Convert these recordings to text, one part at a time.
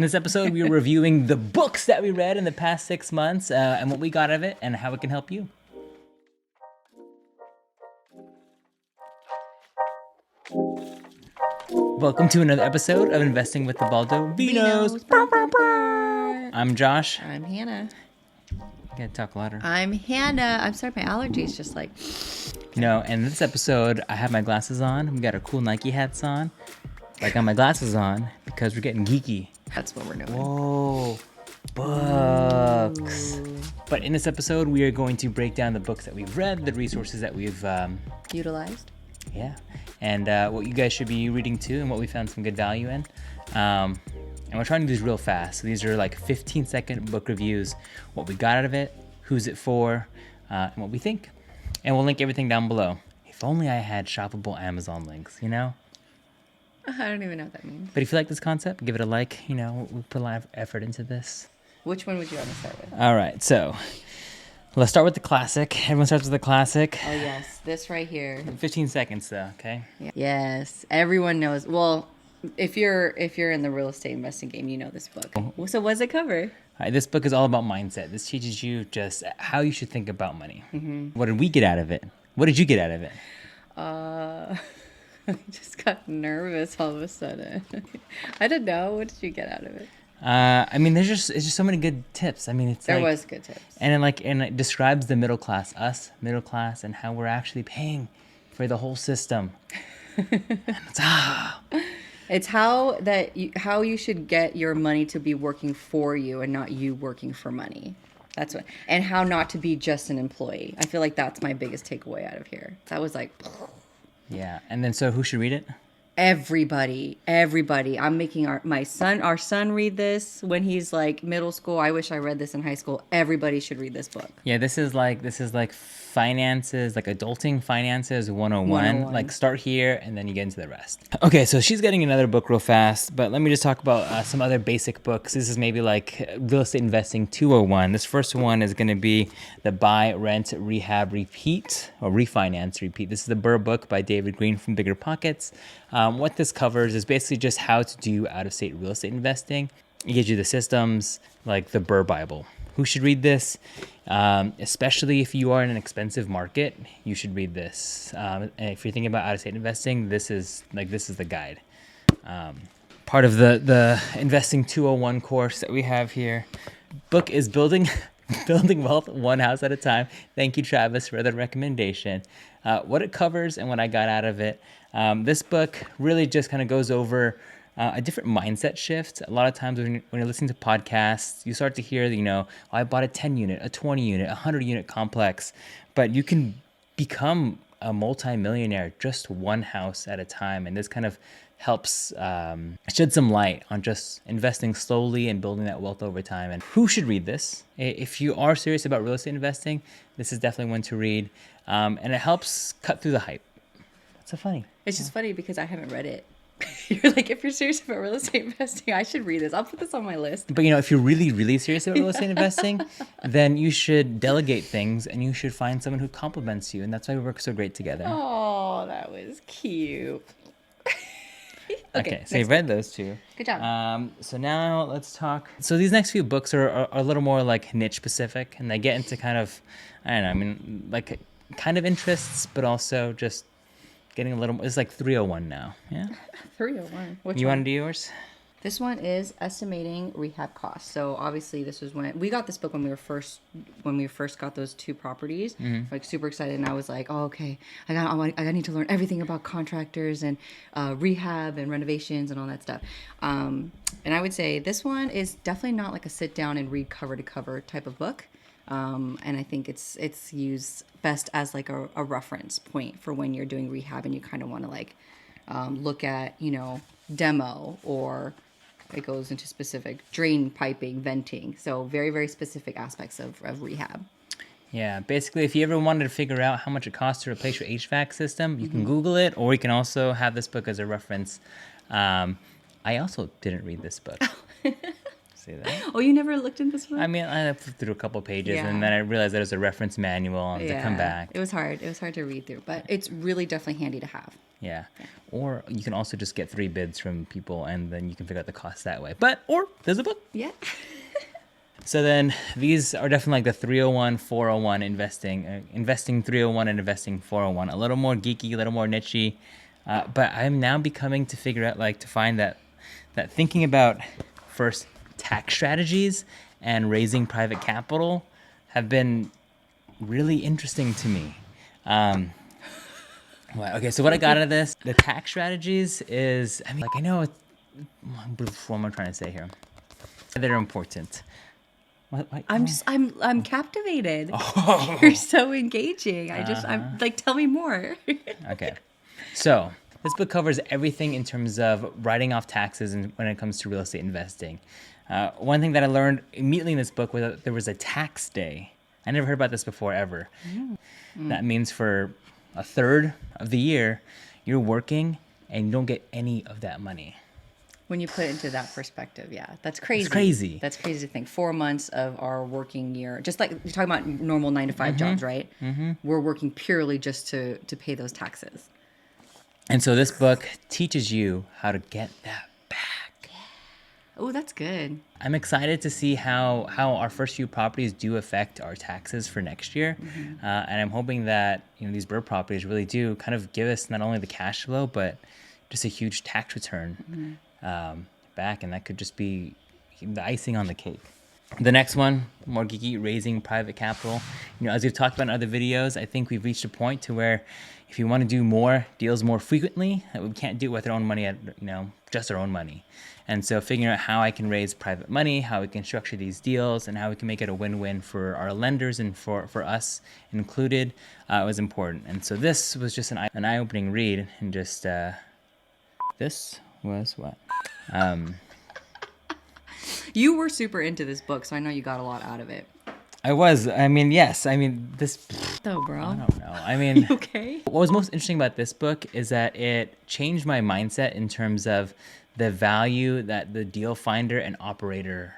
In this episode, we are reviewing the books that we read in the past 6 months and what we got out of it and how it can help you. Welcome to another episode of Investing with the Baldovinos. I'm Josh. I'm Hannah. You gotta talk louder. I'm Hannah. I'm sorry, my allergies just like... In this episode, I have my glasses on. We got our cool Nike hats on. I got my glasses on because we're getting geeky. That's what we're doing. Whoa, books. Ooh. But in this episode, we are going to break down the books that we've read, the resources that we've... utilized. Yeah, and what you guys should be reading too and what we found some good value in. And we're trying to do this real fast. So these are like 15-second book reviews, what we got out of it, who's it for, and what we think. And we'll link everything down below. If only I had shoppable Amazon links, you know? I don't even know what that means. But if you like this concept, give it a like. You know, we put a lot of effort into this. Which one would you want to start with? All right, so let's start with the classic. Everyone starts with the classic. Oh, yes. This right here. 15 seconds, though, okay? Yes. Everyone knows. Well, if you're in the real estate investing game, you know this book. So what's it cover? All right, this book is all about mindset. This teaches you just how you should think about money. Mm-hmm. What did we get out of it? What did you get out of it? I just got nervous all of a sudden. I don't know. What did you get out of it? It's just so many good tips. There was good tips. And it describes the middle class, us, middle class, and how we're actually paying for the whole system. It's how you should get your money to be working for you and not you working for money. That's what, and how not to be just an employee. I feel like that's my biggest takeaway out of here. That was like, yeah. And then, so who should read it? Everybody. I'm making our son read this when he's like middle school. I wish I read this in high school. Everybody should read this book. Yeah, this is like finances, like adulting finances 101. Like start here and then you get into the rest. Okay, so she's getting another book real fast, but let me just talk about some other basic books. This is maybe like Real Estate Investing 201. This first one is going to be the Buy, Rent, Rehab, Repeat, or Refinance, Repeat. This is the Bur Book by David Green from Bigger Pockets. What this covers is basically just how to do out-of-state real estate investing. It gives you the systems, like the Bur Bible. Who should read this? Especially if you are in an expensive market, you should read this. And if you're thinking about out-of-state investing, this is the guide. Part of the Investing 201 course that we have here. Book is Building Wealth One House at a Time. Thank you, Travis, for the recommendation. What it covers and what I got out of it. This book really just kind of goes over a different mindset shift. A lot of times when you're listening to podcasts, you start to hear, I bought a 10 unit, a 20 unit, a 100 unit complex, but you can become a multi-millionaire just one house at a time. And this kind of helps shed some light on just investing slowly and building that wealth over time. And who should read this? If you are serious about real estate investing, this is definitely one to read. And it helps cut through the hype. It's so funny. It's just funny because I haven't read it. You're like, if you're serious about real estate investing, I should read this. I'll put this on my list. But if you're really, really serious about real estate investing, then you should delegate things and you should find someone who complements you. And that's why we work so great together. Oh, that was cute. Okay, so you've read those two. Good job. So now let's talk. So these next few books are a little more like niche specific, and they get into kind of, like kind of interests, but also just getting a little. It's like 301 now. Yeah. 301. Which you one? want to do yours? This one is estimating rehab costs. So obviously this was when we got this book when we first got those two properties. Mm-hmm. Like super excited, and I was like, oh, okay, I need to learn everything about contractors and rehab and renovations and all that stuff. And I would say this one is definitely not like a sit down and read cover to cover type of book. And I think it's used best as like a reference point for when you're doing rehab and you kind of want to like look at demo, or it goes into specific drain piping, venting. So very, very specific aspects of rehab. Yeah, basically, if you ever wanted to figure out how much it costs to replace your HVAC system, you can Google it, or you can also have this book as a reference. I also didn't read this book. See that? Oh, you never looked in this one? I mean, I flipped through a couple pages, Yeah. and then I realized there was a reference manual and to come back. It was hard. It was hard to read through, but it's really definitely handy to have. Yeah. Or you can also just get 3 bids from people, and then you can figure out the cost that way. Or there's a book. Yeah. So then these are definitely like the 301, 401 investing, investing 301 and investing 401. A little more geeky, a little more nichey. But I'm now becoming to figure out, like, to find that thinking about first tax strategies and raising private capital have been really interesting to me. Okay, so what I got out of this, the tax strategies is, I mean, like, I know, what am I trying to say here? They're important. What? I'm captivated. Oh. You're so engaging. I'm like, tell me more. Okay. So this book covers everything in terms of writing off taxes and when it comes to real estate investing. One thing that I learned immediately in this book was that there was a tax day. I never heard about this before, ever. That means for a third of the year, you're working and you don't get any of that money. When you put it into that perspective, yeah, that's crazy. It's crazy. That's crazy to think. 4 months of our working year, just like you're talking about normal 9-to-5 jobs, right? Mm-hmm. We're working purely just to pay those taxes. And so this book teaches you how to get that back. Oh, that's good. I'm excited to see how our first few properties do affect our taxes for next year. Mm-hmm. And I'm hoping that these Bur properties really do kind of give us not only the cash flow, but just a huge tax return. Mm-hmm. Back, and that could just be the icing on the cake. The next one, more geeky, raising private capital. As we've talked about in other videos, I think we've reached a point to where if you want to do more deals more frequently, we can't do it with our own money, just our own money. And so figuring out how I can raise private money, how we can structure these deals, and how we can make it a win-win for our lenders and for us included was important. And so this was just an eye-opening read, and just this was what? You were super into this book, so I know you got a lot out of it. I was. I mean, yes. I mean, this... Oh, bro. I don't know. I mean... You okay? What was most interesting about this book is that it changed my mindset in terms of the value that the deal finder and operator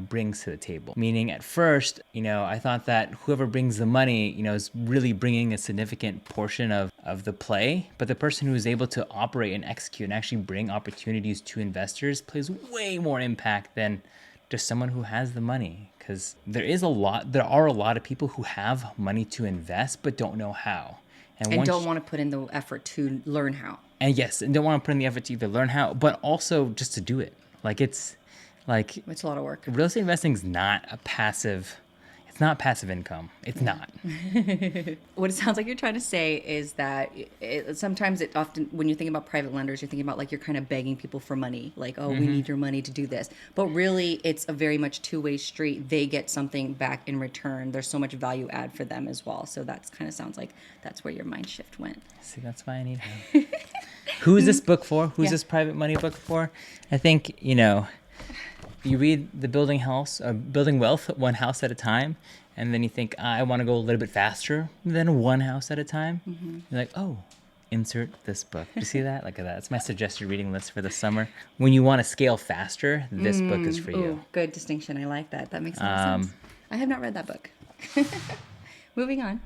brings to the table. Meaning, at first, I thought that whoever brings the money, is really bringing a significant portion of the play. But the person who is able to operate and execute and actually bring opportunities to investors plays way more impact than just someone who has the money. Because there are a lot of people who have money to invest but don't know how. And don't want to put in the effort to learn how. And yes, and don't want to put in the effort to either learn how, but also just to do it. It's a lot of work. Real estate investing is not it's not passive income. It's not. What it sounds like you're trying to say is that sometimes it often, when you think about private lenders, you're thinking about like you're kind of begging people for money. Like, oh, we need your money to do this. But really, it's a very much two-way street. They get something back in return. There's so much value add for them as well. So that's kind of sounds like that's where your mind shift went. See, that's why I need help. Who is this book for? Who's this private money book for? I think, you read the Building Wealth one house at a time, and then you think, I want to go a little bit faster than one house at a time. Mm-hmm. You're like, oh, insert this book. Do you see that? Look at that. It's my suggested reading list for the summer. When you want to scale faster, this book is for you. Good distinction. I like that. That makes a lot of sense. I have not read that book. Moving on.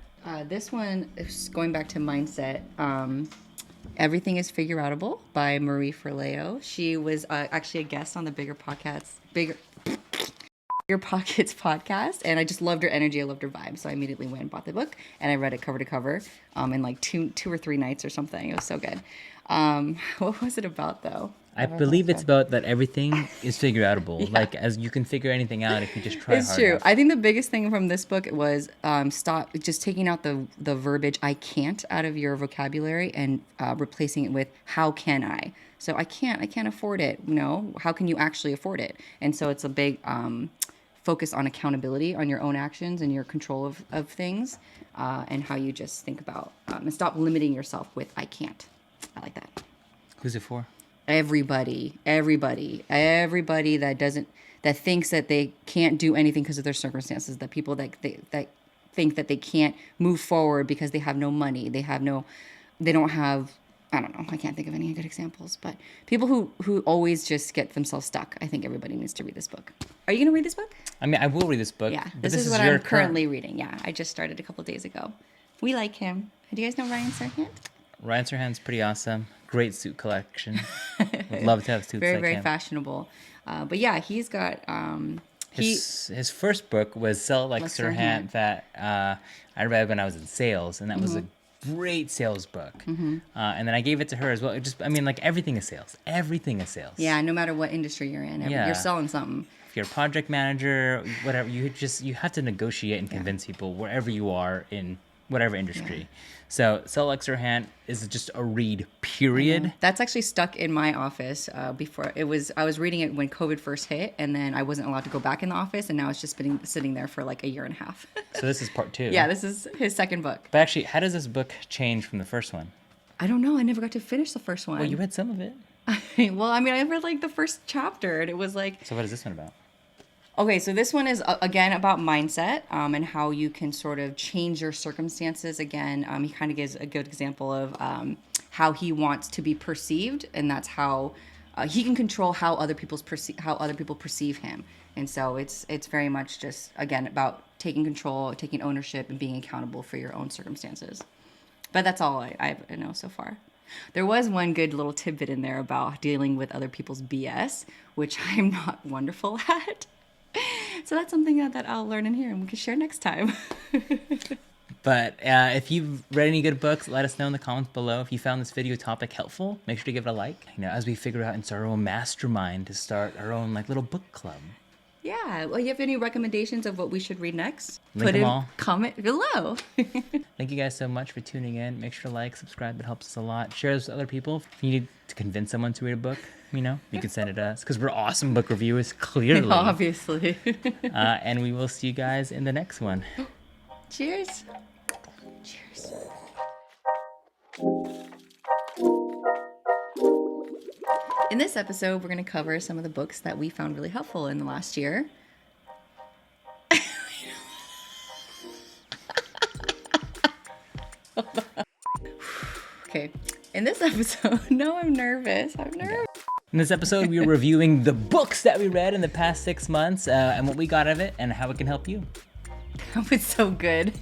This one is going back to mindset. Everything is Figure Outable by Marie Forleo. She was actually a guest on the Bigger Pockets podcast, and I just loved her energy. I loved her vibe, so I immediately went and bought the book, and I read it cover to cover in like two or three nights or something. It was so good. What was it about, though? I believe it's about that everything is figure outable. Yeah. Like, as you can figure anything out if you just try hard enough. It's true. I think the biggest thing from this book was stop just taking out the verbiage "I can't" out of your vocabulary and replacing it with "How can I?" So I can't afford it. No, how can you actually afford it? And so it's a big focus on accountability on your own actions and your control of things, and how you just think about and stop limiting yourself with "I can't." I like that. Who's it for? Everybody that thinks that they can't do anything because of their circumstances, that people that think that they can't move forward because they have no money, they don't have I don't know. I can't think of any good examples, but people who always just get themselves stuck. I think everybody needs to read this book. Are you going to read this book? I mean, I will read this book. Yeah, but this is what I'm currently reading. Yeah, I just started a couple days ago. We like him. Do you guys know Ryan Serhant? Ryan Serhant's pretty awesome. Great suit collection. Would love to have suits very, like very him. fashionable. But yeah, he's got... His first book was Sell Like Serhant that I read when I was in sales, and that was a great sales book. And then I gave it to her as well. It just, I mean, like everything is sales. Everything is sales. Yeah, no matter what industry you're in, you're selling something. If you're a project manager, whatever, you have to negotiate and convince people wherever you are in whatever industry. Yeah. So Sell Like Serhant is just a read, period. That's actually stuck in my office before. I was reading it when COVID first hit, and then I wasn't allowed to go back in the office, and now it's just been sitting there for like a year and a half. So this is part 2. Yeah, this is his second book. But actually, how does this book change from the first one? I don't know. I never got to finish the first one. Well, you read some of it. Well, I mean, I read like the first chapter, and it was like... So what is this one about? Okay, so this one is, again, about mindset and how you can sort of change your circumstances. Again, he kind of gives a good example of how he wants to be perceived, and that's how he can control how other people perceive him. And so it's very much just, again, about taking control, taking ownership, and being accountable for your own circumstances. But that's all I know so far. There was one good little tidbit in there about dealing with other people's BS, which I'm not wonderful at. So that's something that I'll learn in here and we can share next time. But if you've read any good books, let us know in the comments below. If you found this video topic helpful, make sure to give it a like. You know, as we figure out into our own mastermind to start our own like little book club. Yeah. Well, you have any recommendations of what we should read next? Link them all. Comment below. Thank you guys so much for tuning in. Make sure to like, subscribe. It helps us a lot. Share this with other people. If you need to convince someone to read a book, you know, you can send it to us because we're awesome book reviewers, clearly. Obviously. And we will see you guys in the next one. Cheers. Cheers. In this episode, we're going to cover some of the books that we found really helpful in the last year. Okay. In this episode, no, I'm nervous. In this episode, we are reviewing the books that we read in the past 6 months and what we got out of it and how it can help you. That was so good.